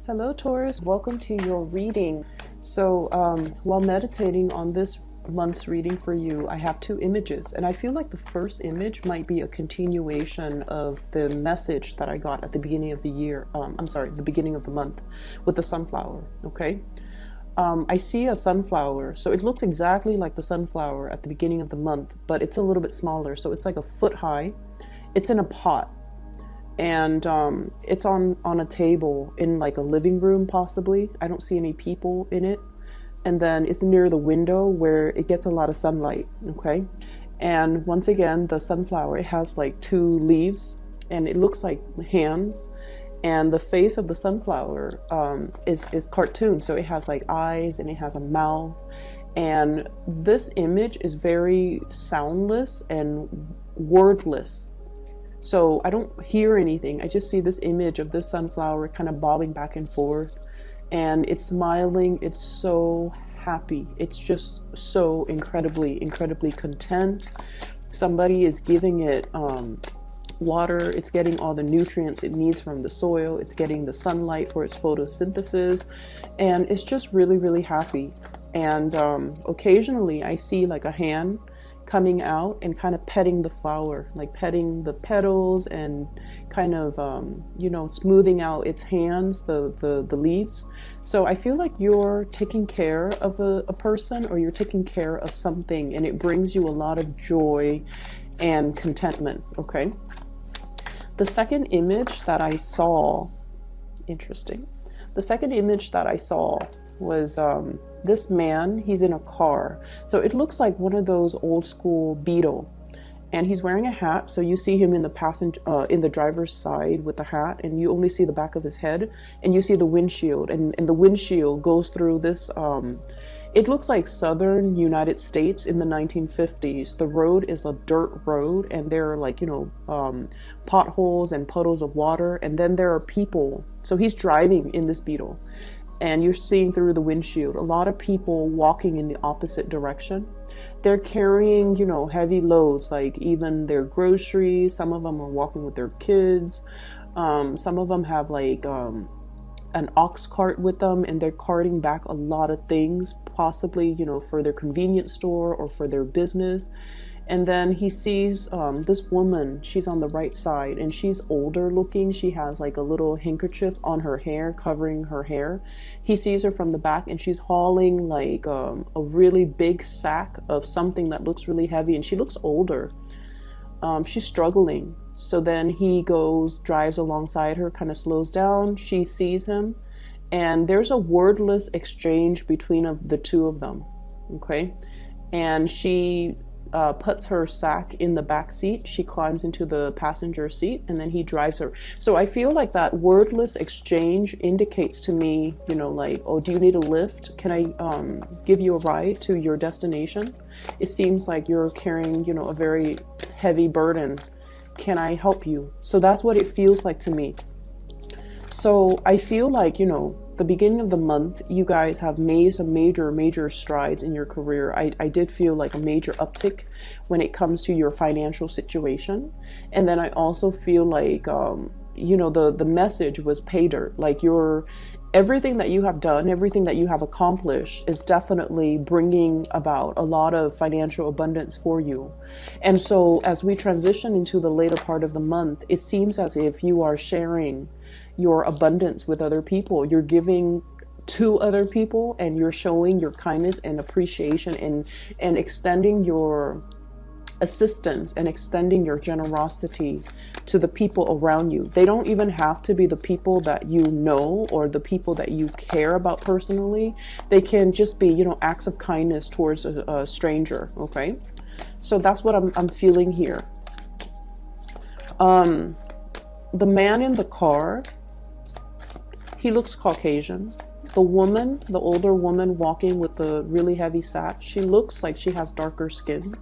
Hello Taurus, welcome to your reading. So while meditating on this month's reading for you, I have two images, and I feel like the first image might be a continuation of the message that I got at the beginning of the year. The beginning of the month with the sunflower. Okay. I see a sunflower, so it looks exactly like the sunflower at the beginning of the month, but it's a little bit smaller. So it's like a foot high. It's in a pot. And it's on a table in like a living room, possibly. I don't see any people in it. And then it's near the window where it gets a lot of sunlight. Okay. And once again, the sunflower, it has like two leaves and it looks like hands. And the face of the sunflower is cartoon. So it has like eyes and it has a mouth. And this image is very soundless and wordless. So I don't hear anything. I just see this image of this sunflower kind of bobbing back and forth. And it's smiling. It's so happy. It's just so incredibly content. Somebody is giving it water. It's getting all the nutrients it needs from the soil. It's getting the sunlight for its photosynthesis. And it's just really happy. And occasionally I see like a hand coming out and kind of petting the flower, like petting the petals and kind of smoothing out its hands, the leaves. So I feel like you're taking care of a person, or you're taking care of something, and it brings you a lot of joy and contentment. Okay. The second image that I saw, interesting. The second image that I saw was this man. He's in a car, so it looks like one of those old school Beetle, and he's wearing a hat. So you see him in the driver's side with the hat, and you only see the back of his head, and you see the windshield, and the windshield goes through this it looks like southern United States in the 1950s. The road is a dirt road, and there are like potholes and puddles of water, and then there are people. So he's driving in this Beetle, and you're seeing through the windshield a lot of people walking in the opposite direction. They're carrying, heavy loads, like even their groceries. Some of them are walking with their kids. Some of them have like an ox cart with them, and they're carting back a lot of things, possibly, for their convenience store or for their business. And then he sees this woman. She's on the right side, and she's older looking. She has like a little handkerchief on her hair, covering her hair. He sees her from the back, and she's hauling like a really big sack of something that looks really heavy, and she looks older. She's struggling. So then he drives alongside her, kind of slows down. She sees him, and there's a wordless exchange between the two of them. Okay. And she puts her sack in the back seat. She climbs into the passenger seat, and then he drives her. So I feel like that wordless exchange indicates to me, like, oh, do you need a lift? Can I give you a ride to your destination? It seems like you're carrying, a very heavy burden. Can I help you? So that's what it feels like to me. So I feel like, the beginning of the month, you guys have made some major strides in your career. I did feel like a major uptick when it comes to your financial situation. And then I also feel like, the message was pay dirt. Like everything that you have done, everything that you have accomplished is definitely bringing about a lot of financial abundance for you. And so as we transition into the later part of the month, it seems as if you are sharing your abundance with other people. You're giving to other people, and you're showing your kindness and appreciation and extending your assistance and extending your generosity to the people around you. They don't even have to be the people that you know or the people that you care about personally. They can just be, acts of kindness towards a stranger. Okay. So that's what I'm feeling here. The man in the car, he looks Caucasian. The woman, the older woman walking with the really heavy sack, she looks like she has darker skin.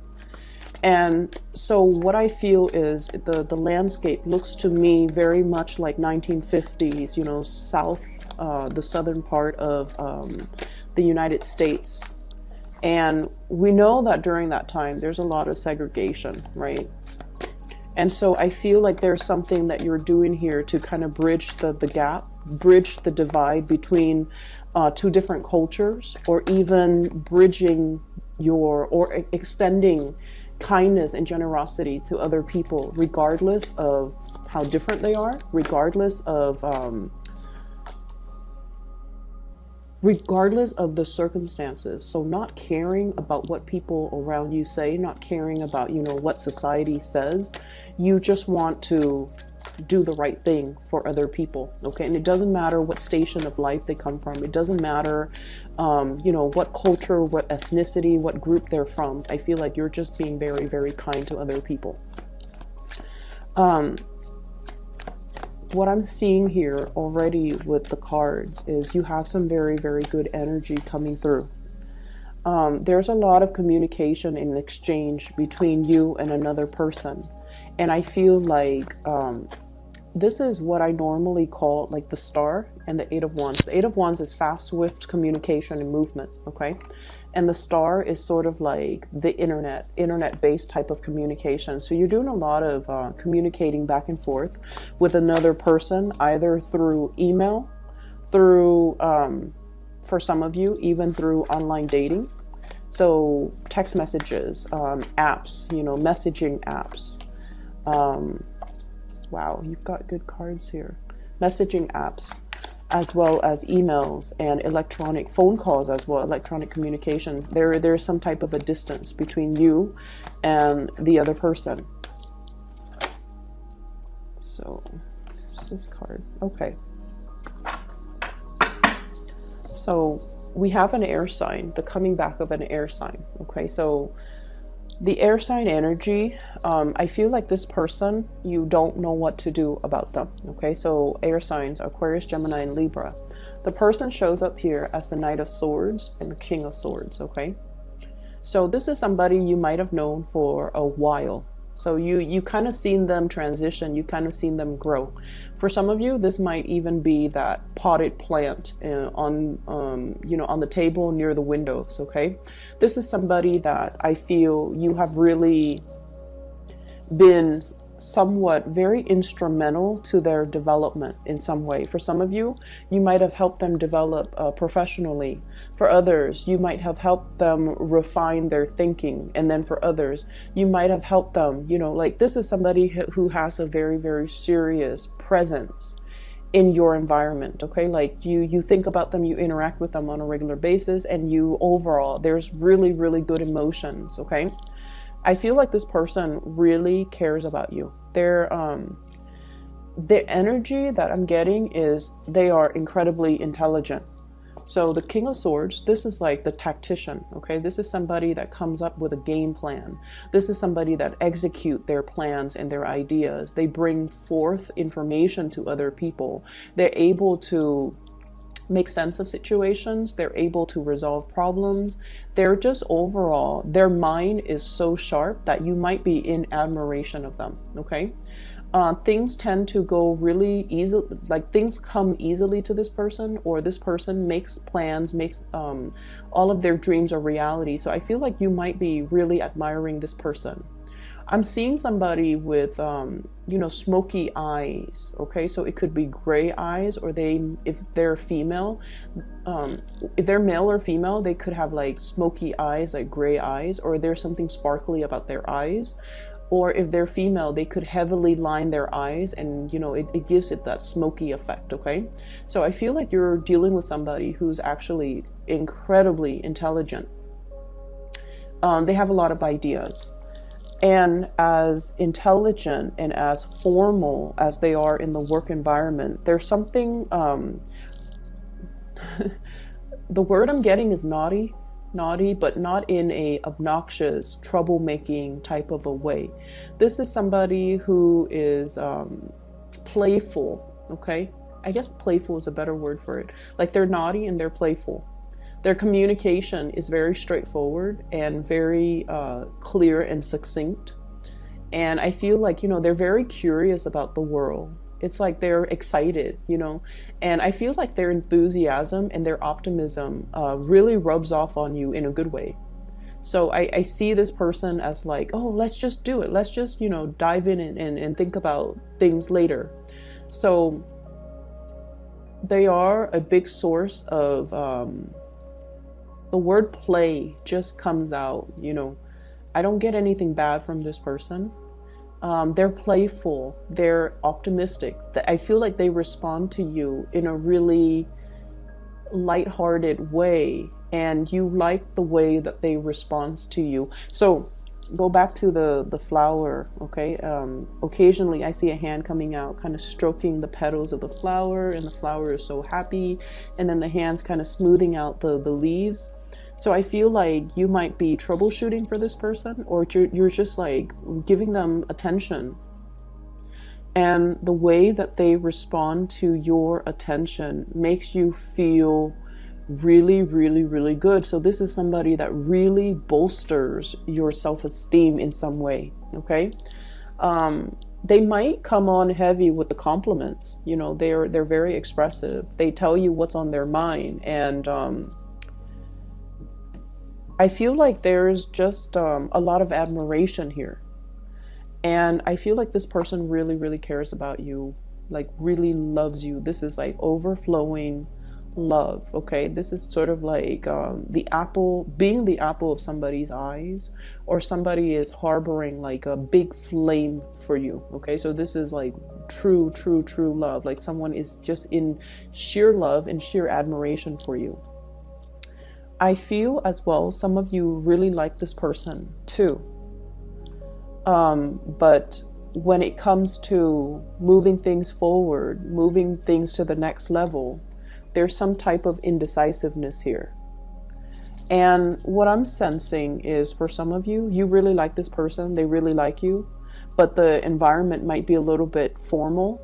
And so what I feel is the landscape looks to me very much like 1950s, the southern part of the United States. And we know that during that time, there's a lot of segregation, right? And so I feel like there's something that you're doing here to kind of bridge the gap, bridge the divide between two different cultures, or even bridging or extending kindness and generosity to other people, regardless of how different they are, regardless of the circumstances. So not caring about what people around you say, not caring about, what society says. You just want to do the right thing for other people. Okay. And it doesn't matter what station of life they come from. It doesn't matter, what culture, what ethnicity, what group they're from. I feel like you're just being very, very kind to other people. What I'm seeing here already with the cards is you have some very, very good energy coming through. There's a lot of communication and exchange between you and another person. And I feel like this is what I normally call like the star and the Eight of Wands. The Eight of Wands is fast, swift communication and movement, okay? And the star is sort of like the internet-based type of communication. So you're doing a lot of communicating back and forth with another person, either through email, through, for some of you, even through online dating. So text messages, apps, messaging apps. Wow, you've got good cards here. Messaging apps, as well as emails and electronic phone calls as well, electronic communication. There's some type of a distance between you and the other person. So, what's this card? Okay. So, we have an air sign, the coming back of an air sign. Okay, so the air sign energy, I feel like this person, you don't know what to do about them. Okay, so air signs, Aquarius, Gemini, and Libra. The person shows up here as the Knight of Swords and the King of Swords. Okay, so this is somebody you might have known for a while. So you kind of seen them transition, you kind of seen them grow. For some of you, this might even be that potted plant on the table near the windows. Okay, this is somebody that I feel you have really been somewhat very instrumental to their development in some way. For some of you, you might have helped them develop professionally. For others, you might have helped them refine their thinking. And then for others, you might have helped them, like this is somebody who has a very, very serious presence in your environment. Okay, like you think about them, you interact with them on a regular basis, and you overall, there's really, really good emotions. Okay, I feel like this person really cares about you. The energy that I'm getting is they are incredibly intelligent. So the King of Swords, this is like the tactician, okay? This is somebody that comes up with a game plan. This is somebody that execute their plans and their ideas. They bring forth information to other people. They're able to make sense of situations. They're able to resolve problems. They're just overall, their mind is so sharp that you might be in admiration of them. Okay. Things tend to go really easy, like things come easily to this person, or this person makes plans, makes all of their dreams a reality. So I feel like you might be really admiring this person. I'm seeing somebody with, smoky eyes. Okay, so it could be gray eyes, or if they're female, if they're male or female, they could have like smoky eyes, like gray eyes, or there's something sparkly about their eyes. Or if they're female, they could heavily line their eyes, and it gives it that smoky effect. Okay, so I feel like you're dealing with somebody who's actually incredibly intelligent. They have a lot of ideas. And as intelligent and as formal as they are in the work environment, there's something, the word I'm getting is naughty, but not in a obnoxious, troublemaking type of a way. This is somebody who is playful, okay? I guess playful is a better word for it. Like they're naughty and they're playful. Their communication is very straightforward and very clear and succinct. And I feel like, they're very curious about the world. It's like they're excited, and I feel like their enthusiasm and their optimism really rubs off on you in a good way. So I see this person as like, oh, let's just do it. Let's just, you know, dive in and think about things later. So they are a big source of, the word play just comes out, you know. I don't get anything bad from this person. They're playful, they're optimistic. I feel like they respond to you in a really lighthearted way, and you like the way that they respond to you. So go back to the flower, okay? Occasionally I see a hand coming out, kind of stroking the petals of the flower, and the flower is so happy, and then the hand's kind of smoothing out the leaves. So I feel like you might be troubleshooting for this person, or you're just like giving them attention. And the way that they respond to your attention makes you feel really, really, really good. So this is somebody that really bolsters your self-esteem in some way, okay? They might come on heavy with the compliments. You know, they're very expressive. They tell you what's on their mind, and I feel like there's just a lot of admiration here. And I feel like this person really, really cares about you, like really loves you. This is like overflowing love, okay? This is sort of like being the apple of somebody's eyes, or somebody is harboring like a big flame for you, okay? So this is like true, true, true love. Like someone is just in sheer love and sheer admiration for you. I feel as well, some of you really like this person too. But when it comes to moving things forward, moving things to the next level, there's some type of indecisiveness here. And what I'm sensing is, for some of you, you really like this person, they really like you, but the environment might be a little bit formal.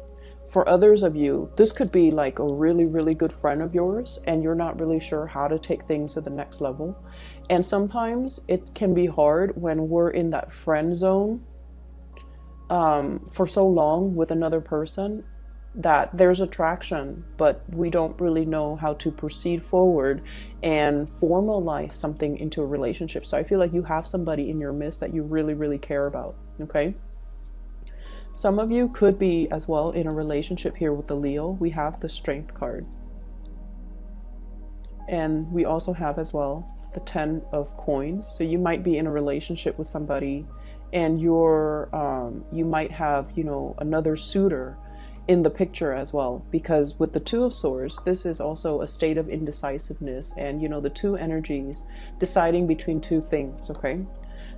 For others of you, this could be like a really, really good friend of yours, and you're not really sure how to take things to the next level. And sometimes it can be hard when we're in that friend zone for so long with another person, that there's attraction, but we don't really know how to proceed forward and formalize something into a relationship. So I feel like you have somebody in your midst that you really, really care about, okay? Some of you could be as well in a relationship here with the Leo. We have the Strength card. And we also have as well the 10 of coins. So you might be in a relationship with somebody, and you might have, you know, another suitor in the picture as well, because with the 2 of swords, this is also a state of indecisiveness, and you know, the 2 energies deciding between 2 things, okay?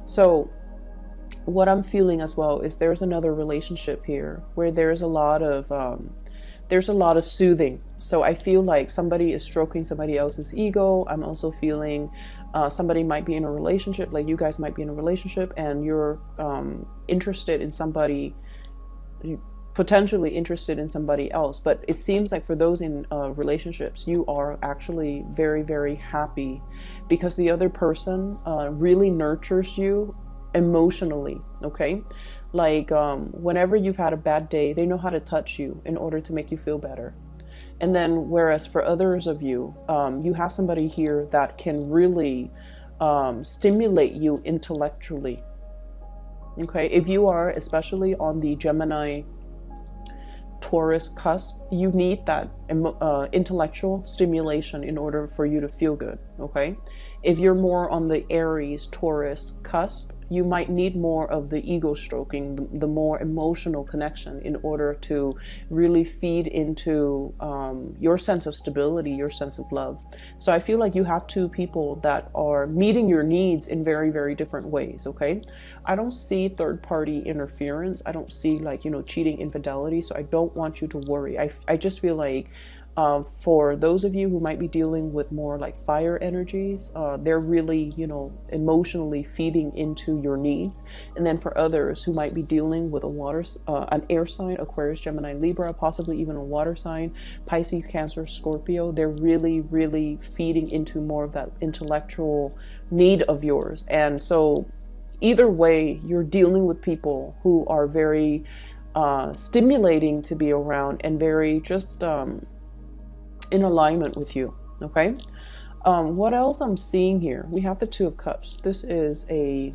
So what I'm feeling as well is there's another relationship here where there's a lot of soothing. So I feel like somebody is stroking somebody else's ego. I'm also feeling somebody might be in a relationship, like you guys might be in a relationship, and you're interested in somebody, potentially interested in somebody else. But it seems like for those in relationships, you are actually very, very happy because the other person really nurtures you emotionally, okay? Like whenever you've had a bad day, they know how to touch you in order to make you feel better. And then whereas for others of you, you have somebody here that can really stimulate you intellectually, okay? If you are especially on the Gemini Taurus cusp, you need that intellectual stimulation in order for you to feel good, okay? If you're more on the Aries Taurus cusp, you might need more of the ego stroking, the more emotional connection, in order to really feed into your sense of stability, your sense of love. So I feel like you have 2 people that are meeting your needs in very, very different ways, okay? I don't see third-party interference. I don't see, like, you know, cheating, infidelity. So I don't want you to worry. I just feel like for those of you who might be dealing with more like fire energies, they're really, you know, emotionally feeding into your needs. And then for others who might be dealing with an air sign, Aquarius, Gemini, Libra, possibly even a water sign, Pisces, Cancer, Scorpio, they're really, really feeding into more of that intellectual need of yours. And so either way, you're dealing with people who are very stimulating to be around and very just in alignment with you, okay? What else I'm seeing here? We have the Two of Cups. This is a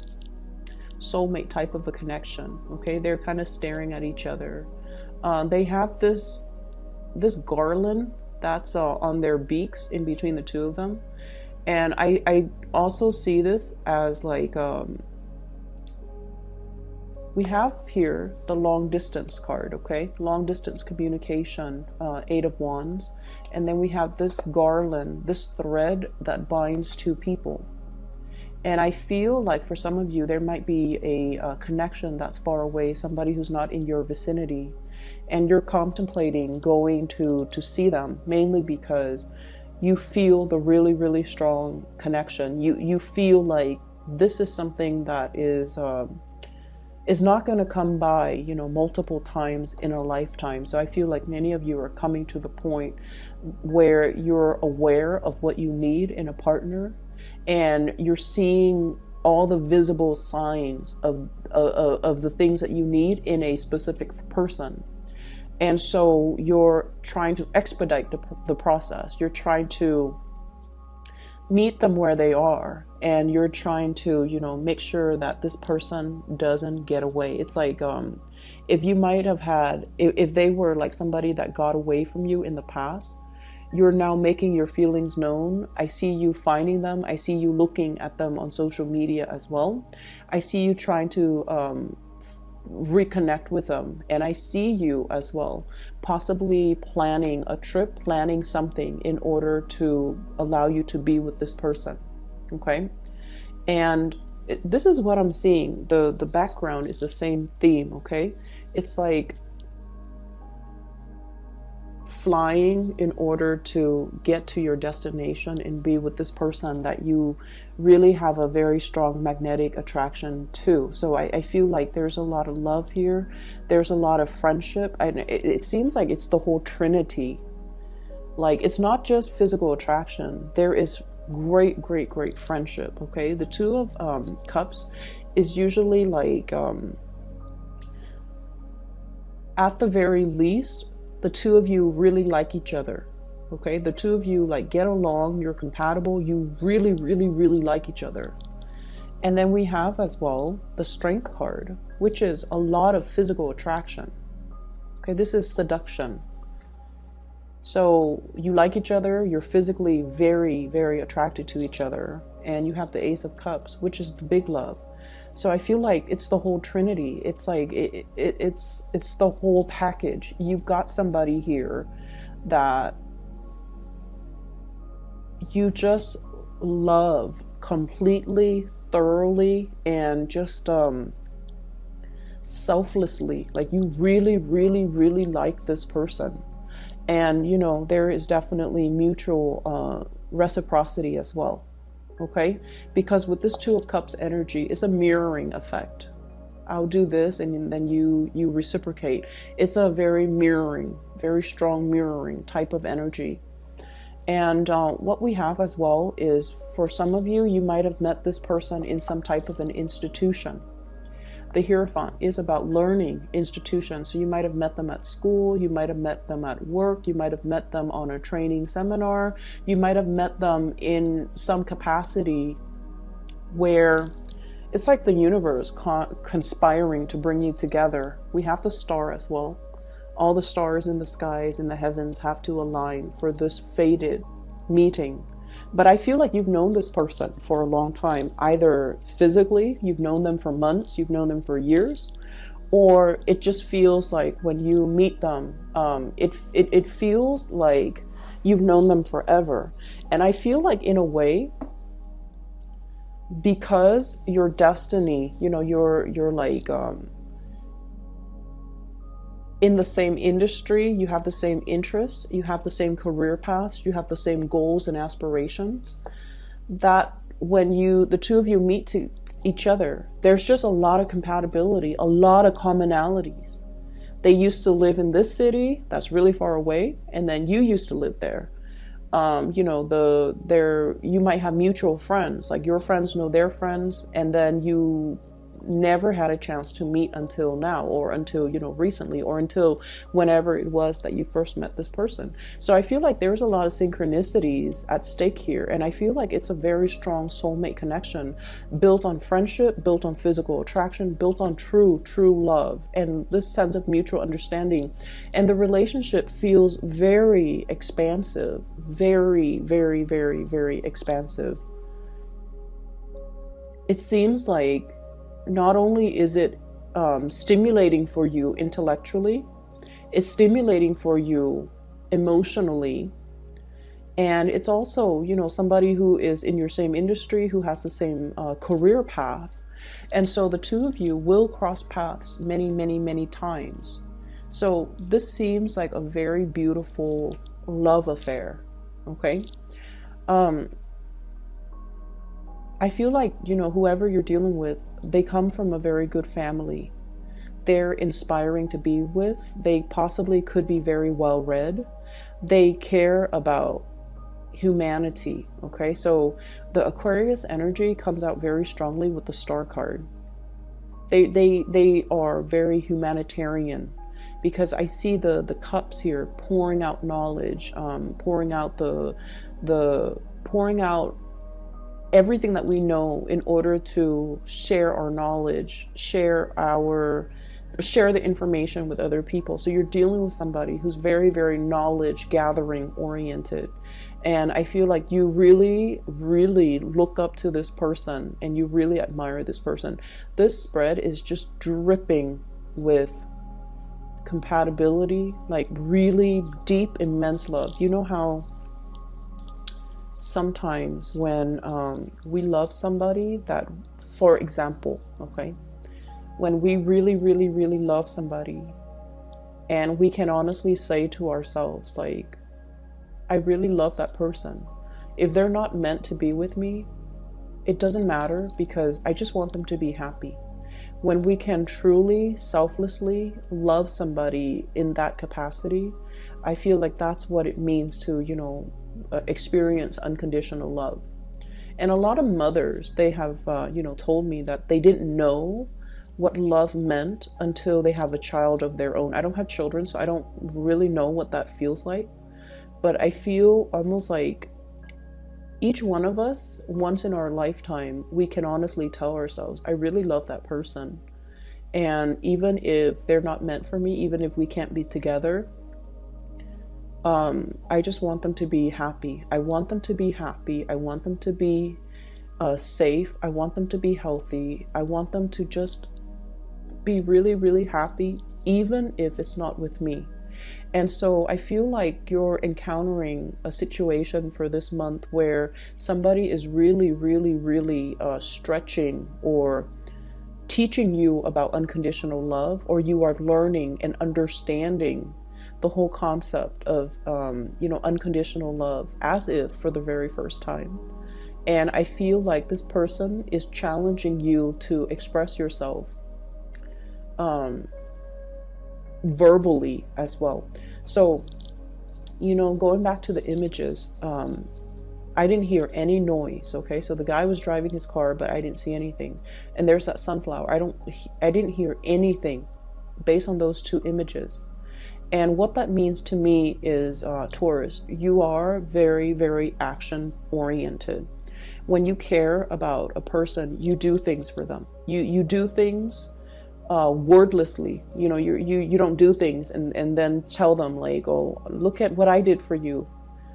soulmate type of a connection. Okay, they're kind of staring at each other. They have this garland that's on their beaks in between the two of them, and I also see this as like we have here the long distance card. Okay, long distance communication, Eight of Wands, and then we have this garland, this thread that binds two people. And I feel like for some of you, there might be a connection that's far away, somebody who's not in your vicinity, and you're contemplating going to see them, mainly because you feel the really, really strong connection. You feel like this is something that is not going to come by, you know, multiple times in a lifetime. So I feel like many of you are coming to the point where you're aware of what you need in a partner, and you're seeing all the visible signs of the things that you need in a specific person. And so you're trying to expedite the process. You're trying to meet them where they are, and you're trying to, you know, make sure that this person doesn't get away. It's like if you might have had, if they were like somebody that got away from you in the past, you're now making your feelings known. I see you finding them. I see you looking at them on social media as well. I see you trying to reconnect with them, and I see you as well possibly planning a trip, planning something in order to allow you to be with this person. Okay, and this is what I'm seeing. The background is the same theme. Okay, it's like flying in order to get to your destination and be with this person that you really have a very strong magnetic attraction to. So I feel like there's a lot of love here. There's a lot of friendship. And it seems like it's the whole trinity. Like, it's not just physical attraction. There is great, great, great friendship. Okay, the Two of Cups is usually like at the very least, the two of you really like each other. Okay, the two of you like get along, you're compatible, you really, really, really like each other. And then we have as well the Strength card, which is a lot of physical attraction. Okay, this is seduction. So you like each other, you're physically very, very attracted to each other, and you have the Ace of Cups, which is the big love. So I feel like it's the whole trinity. It's like it's the whole package. You've got somebody here that you just love completely, thoroughly, and just selflessly. Like, you really, really, really like this person. And, you know, there is definitely mutual reciprocity as well. Okay, because with this Two of Cups energy, it's a mirroring effect. I'll do this and then you reciprocate. It's a very mirroring, very strong mirroring type of energy. And what we have as well is, for some of you, you might have met this person in some type of an institution. The Hierophant is about learning institutions. So you might have met them at school, you might have met them at work, you might have met them on a training seminar, you might have met them in some capacity where it's like the universe conspiring to bring you together. We have the Star as well. All the stars in the skies, in the heavens, have to align for this fated meeting. But I feel like you've known this person for a long time. Either physically, you've known them for months, you've known them for years, or it just feels like when you meet them, it feels like you've known them forever. And I feel like, in a way, because your destiny, you know, you're like in the same industry, you have the same interests, you have the same career paths, you have the same goals and aspirations, that when the two of you meet to each other, there's just a lot of compatibility, a lot of commonalities. They used to live in this city that's really far away, and then you used to live there. You know, you might have mutual friends, like your friends know their friends, and then you never had a chance to meet until now, or until, recently, or until whenever it was that you first met this person. So I feel like there's a lot of synchronicities at stake here. And I feel like it's a very strong soulmate connection built on friendship, built on physical attraction, built on true love, and this sense of mutual understanding. And the relationship feels very expansive, very, very, very, very expansive. It seems like not only is it stimulating for you intellectually, it's stimulating for you emotionally, and it's also, somebody who is in your same industry, who has the same career path. And so the two of you will cross paths many, many, many times. So this seems like a very beautiful love affair, okay? I feel like, whoever you're dealing with, they come from a very good family. They're inspiring to be with. They possibly could be very well read. They care about humanity, okay? So the Aquarius energy comes out very strongly with the Star card. They are very humanitarian, because I see the cups here pouring out knowledge, pouring out pouring out everything that we know in order to share our knowledge, share the information with other people. So you're dealing with somebody who's very, very knowledge gathering oriented. And I feel like you really, really look up to this person and you really admire this person. This spread is just dripping with compatibility, like really deep, immense love. You know how sometimes when we love somebody, that, for example, okay, when we really, really, really love somebody, and we can honestly say to ourselves, like, I really love that person. If they're not meant to be with me, it doesn't matter, because I just want them to be happy. When we can truly, selflessly love somebody in that capacity, I feel like that's what it means to, experience unconditional love. And a lot of mothers, they have, told me that they didn't know what love meant until they have a child of their own. I don't have children, so I don't really know what that feels like. But I feel almost like each one of us, once in our lifetime, we can honestly tell ourselves, I really love that person. And even if they're not meant for me, even if we can't be together, I just want them to be happy. I want them to be happy. I want them to be safe. I want them to be healthy. I want them to just be really, really happy, even if it's not with me. And so I feel like you're encountering a situation for this month where somebody is really, really, really stretching or teaching you about unconditional love, or you are learning and understanding the whole concept of, unconditional love as if for the very first time. And I feel like this person is challenging you to express yourself verbally as well. So, going back to the images, I didn't hear any noise, okay? So the guy was driving his car, but I didn't see anything. And there's that sunflower. I didn't hear anything based on those two images. And what that means to me is, Taurus, you are very, very action oriented. When you care about a person, you do things for them. You do things wordlessly. You don't do things and then tell them like, oh, look at what I did for you.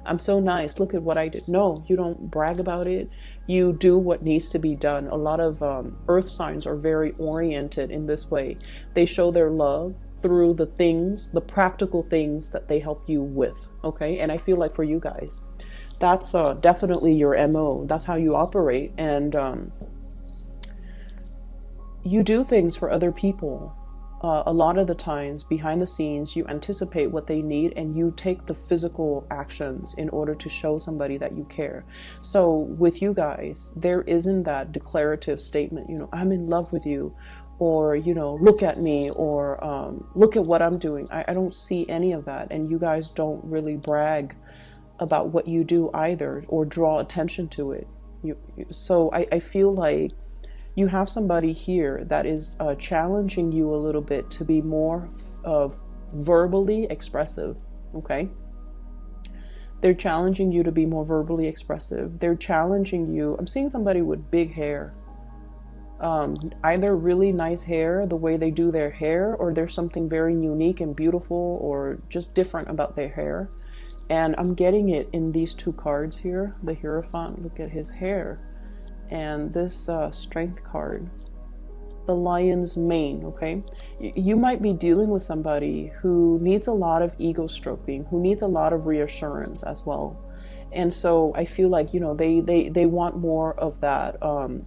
I'm so nice. Look at what I did. No, you don't brag about it. You do what needs to be done. A lot of earth signs are very oriented in this way. They show their love through the things, the practical things that they help you with. Okay. And I feel like for you guys, that's definitely your MO. That's how you operate. And you do things for other people. A lot of the times behind the scenes, you anticipate what they need and you take the physical actions in order to show somebody that you care. So with you guys, there isn't that declarative statement, I'm in love with you, or, look at me, or look at what I'm doing. I don't see any of that. And you guys don't really brag about what you do either, or draw attention to it. So I feel like You have somebody here that is challenging you a little bit to be more verbally expressive, okay? They're challenging you to be more verbally expressive. They're challenging you. I'm seeing somebody with big hair. Either really nice hair, the way they do their hair, or there's something very unique and beautiful or just different about their hair. And I'm getting it in these two cards here. The Hierophant, look at his hair. And this Strength card, the lion's mane, okay? You might be dealing with somebody who needs a lot of ego stroking, who needs a lot of reassurance as well. And so I feel like, you know, they want more of that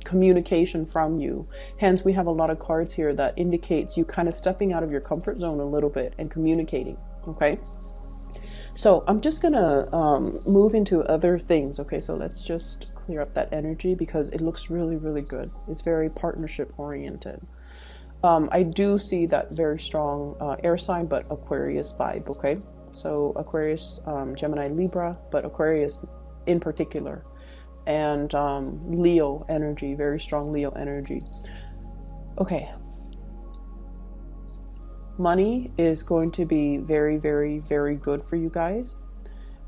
communication from you. Hence, we have a lot of cards here that indicates you kind of stepping out of your comfort zone a little bit and communicating, okay? So I'm just going to move into other things, okay? So let's just clear up that energy because it looks really, really good. It's very partnership oriented. I do see that very strong air sign, but Aquarius vibe, okay? So Aquarius, Gemini, Libra, but Aquarius in particular. And Leo energy, very strong Leo energy. Okay. Money is going to be very, very, very good for you guys.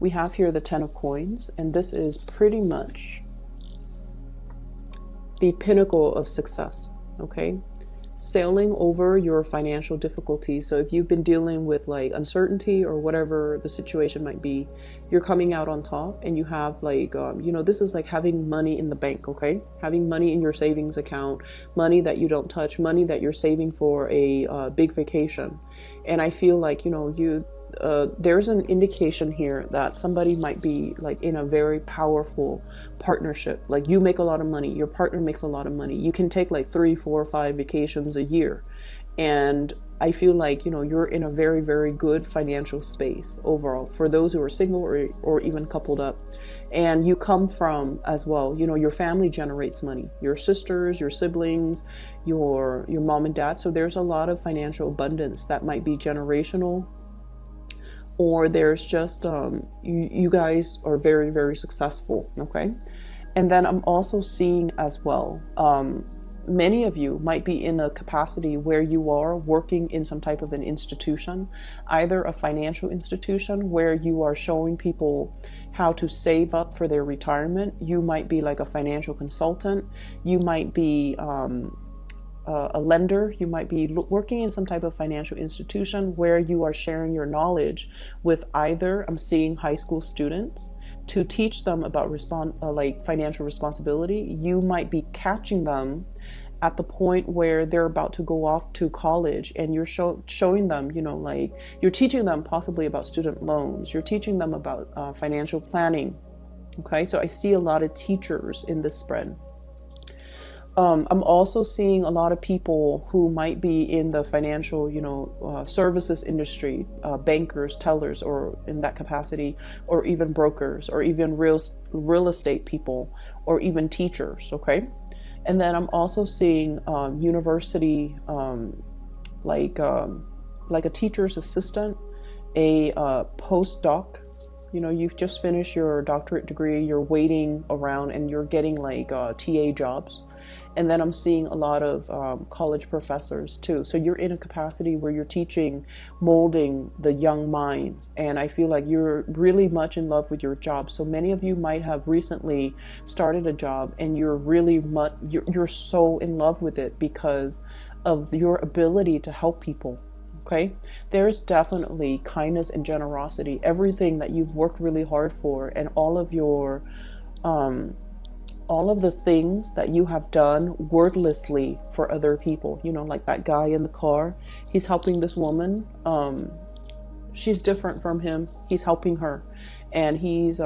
We have here the 10 of coins, and this is pretty much the pinnacle of success, okay? Sailing over your financial difficulties. So if you've been dealing with like uncertainty or whatever the situation might be, you're coming out on top, and you have like, you know, this is like having money in the bank, okay? Having money in your savings account, money that you don't touch, money that you're saving for a big vacation. And I feel like, you know, there's an indication here that somebody might be like in a very powerful partnership. Like you make a lot of money, your partner makes a lot of money. You can take like 3, 4, 5 vacations a year. And I feel like, you know, you're in a very, very good financial space overall for those who are single or even coupled up. And you come from as well, you know, your family generates money, your sisters, your siblings, your mom and dad. So there's a lot of financial abundance that might be generational. Or there's just, you guys are very, very successful, okay? And then I'm also seeing as well, many of you might be in a capacity where you are working in some type of an institution, either a financial institution where you are showing people how to save up for their retirement. You might be like a financial consultant. You might be a lender. You might be working in some type of financial institution where you are sharing your knowledge with either, I'm seeing high school students, to teach them about like financial responsibility. You might be catching them at the point where they're about to go off to college, and you're showing them, you know, like you're teaching them possibly about student loans. You're teaching them about financial planning. Okay, so I see a lot of teachers in this spread. I'm also seeing a lot of people who might be in the financial, you know, services industry, bankers, tellers, or in that capacity, or even brokers, or even real estate people, or even teachers. Okay, and then I'm also seeing university, like a teacher's assistant, a postdoc. You know, you've just finished your doctorate degree, you're waiting around, and you're getting like TA jobs. And then I'm seeing a lot of college professors too. So you're in a capacity where you're teaching, molding the young minds. And I feel like you're really much in love with your job. So many of you might have recently started a job, and you're really you're so in love with it because of your ability to help people. Okay, there's definitely kindness and generosity, everything that you've worked really hard for, and all of your all of the things that you have done wordlessly for other people. You know, like that guy in the car, he's helping this woman. She's different from him. He's helping her, and he's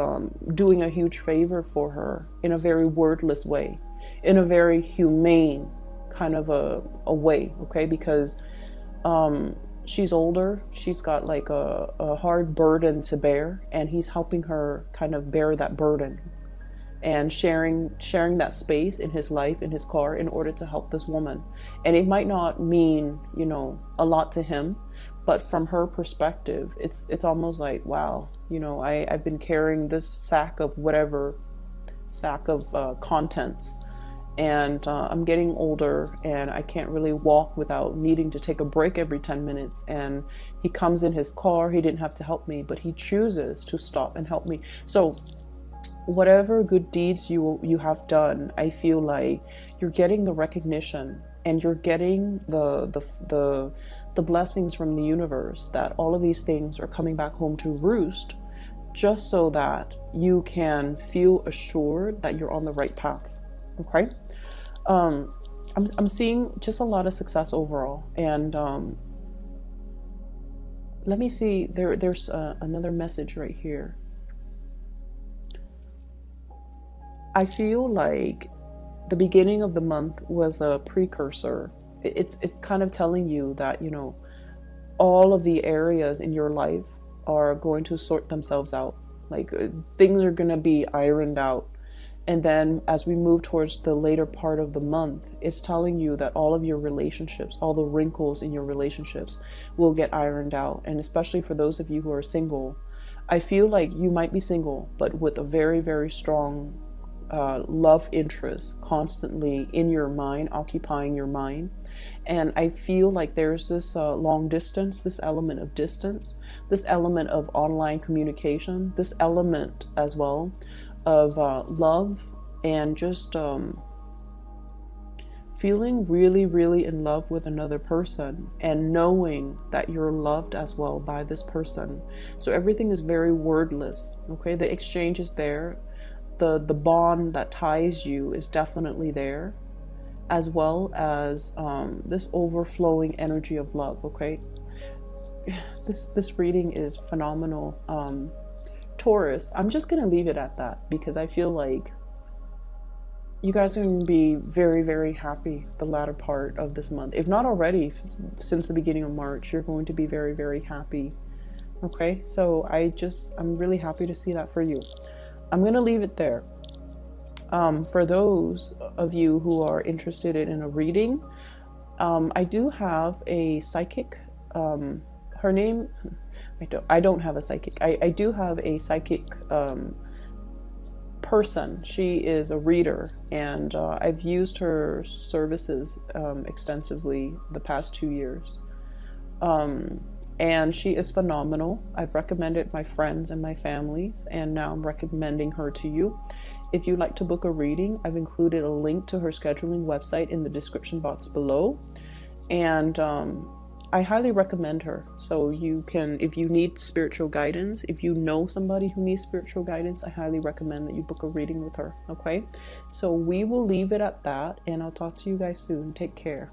doing a huge favor for her in a very wordless way, in a very humane kind of a way. Okay, because she's older, she's got like a hard burden to bear, and he's helping her kind of bear that burden, and sharing that space in his life, in his car, in order to help this woman. And it might not mean, you know, a lot to him, but from her perspective, it's almost like, wow, you know, I've been carrying this sack of contents, and I'm getting older and I can't really walk without needing to take a break every 10 minutes. And he comes in his car. He didn't have to help me, but he chooses to stop and help me. So whatever good deeds you have done, I feel like you're getting the recognition, and you're getting the blessings from the universe, that all of these things are coming back home to roost, just so that you can feel assured that you're on the right path. Okay. I'm seeing just a lot of success overall, and let me see, there's another message right here. I feel like the beginning of the month was a precursor. It's kind of telling you that, you know, all of the areas in your life are going to sort themselves out. Like things are going to be ironed out. And then as we move towards the later part of the month, it's telling you that all of your relationships, all the wrinkles in your relationships will get ironed out. And especially for those of you who are single, I feel like you might be single, but with a very, very strong love interest constantly in your mind, occupying your mind. And I feel like there's this long distance, this element of distance, this element of online communication, this element as well of love, and just feeling really, really in love with another person, and knowing that you're loved as well by this person. So everything is very wordless. Okay, the exchange is there. The bond that ties you is definitely there, as well as this overflowing energy of love. Okay, this reading is phenomenal. Taurus, I'm just gonna leave it at that, because I feel like you guys are going to be very, very happy the latter part of this month. If not already, since the beginning of March, you're going to be very, very happy. Okay, so I'm really happy to see that for you. I'm going to leave it there. For those of you who are interested in a reading, I do have a psychic. Her name, I don't have a psychic. I do have a psychic person. She is a reader, and I've used her services extensively the past 2 years. And she is phenomenal. I've recommended my friends and my family, and now I'm recommending her to you. If you'd like to book a reading, I've included a link to her scheduling website in the description box below. And I highly recommend her. So you can, if you need spiritual guidance, if you know somebody who needs spiritual guidance, I highly recommend that you book a reading with her. Okay? So we will leave it at that, and I'll talk to you guys soon. Take care.